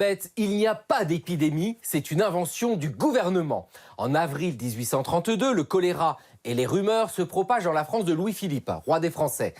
Pète, il n'y a pas d'épidémie, c'est une invention du gouvernement. En avril 1832, le choléra et les rumeurs se propagent dans la France de Louis-Philippe, roi des Français.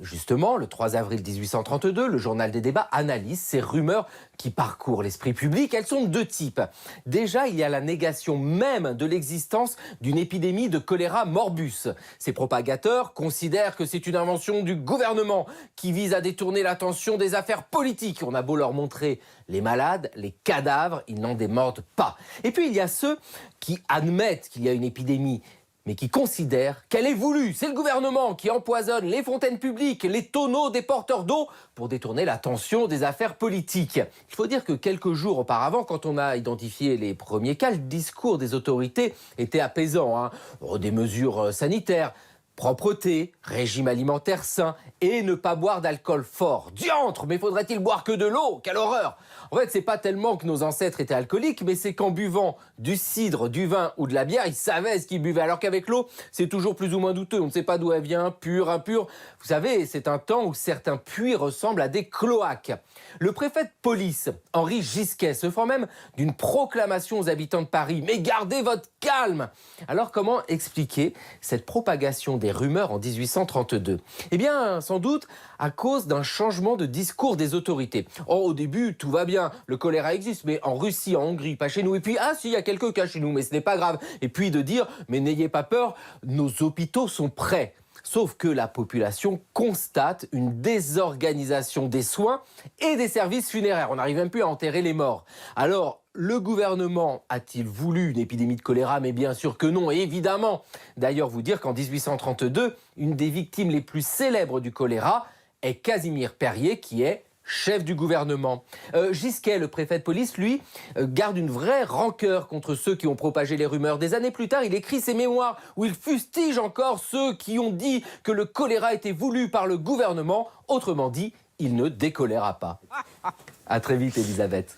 Justement, le 3 avril 1832, le journal des débats analyse ces rumeurs qui parcourent l'esprit public. Elles sont de deux types. Déjà, il y a la négation même de l'existence d'une épidémie de choléra morbus. Ces propagateurs considèrent que c'est une invention du gouvernement qui vise à détourner l'attention des affaires politiques. On a beau leur montrer les malades, les cadavres, ils n'en démordent pas. Et puis, il y a ceux qui admettent qu'il y a une épidémie, mais qui considèrent qu'elle est voulue. C'est le gouvernement qui empoisonne les fontaines publiques, les tonneaux des porteurs d'eau pour détourner l'attention des affaires politiques. Il faut dire que quelques jours auparavant, quand on a identifié les premiers cas, le discours des autorités était apaisant. Des mesures sanitaires, propreté, régime alimentaire sain et ne pas boire d'alcool fort. Diantre, mais faudrait-il boire que de l'eau? Quelle horreur! En fait, c'est pas tellement que nos ancêtres étaient alcooliques, mais c'est qu'en buvant du cidre, du vin ou de la bière, ils savaient ce qu'ils buvaient. Alors qu'avec l'eau, c'est toujours plus ou moins douteux. On ne sait pas d'où elle vient, pure, impure. Vous savez, c'est un temps où certains puits ressemblent à des cloaques. Le préfet de police, Henri Gisquet, se fend même d'une proclamation aux habitants de Paris. Mais gardez votre calme! Alors comment expliquer cette propagation des rumeurs en 1832? Eh bien, sans doute à cause d'un changement de discours des autorités. Au début, tout va bien, le choléra existe, mais en Russie, en Hongrie, pas chez nous. Et puis, si, il y a quelques cas chez nous, mais ce n'est pas grave. Et puis de dire, mais n'ayez pas peur, nos hôpitaux sont prêts. Sauf que la population constate une désorganisation des soins et des services funéraires. On n'arrive même plus à enterrer les morts. Alors, le gouvernement a-t-il voulu une épidémie de choléra? Mais bien sûr que non, et évidemment. D'ailleurs, vous dire qu'en 1832, une des victimes les plus célèbres du choléra est Casimir Perier, qui est chef du gouvernement. Gisquet, le préfet de police, lui, garde une vraie rancœur contre ceux qui ont propagé les rumeurs. Des années plus tard, il écrit ses mémoires où il fustige encore ceux qui ont dit que le choléra était voulu par le gouvernement. Autrement dit, il ne décholéra pas. À très vite, Elisabeth.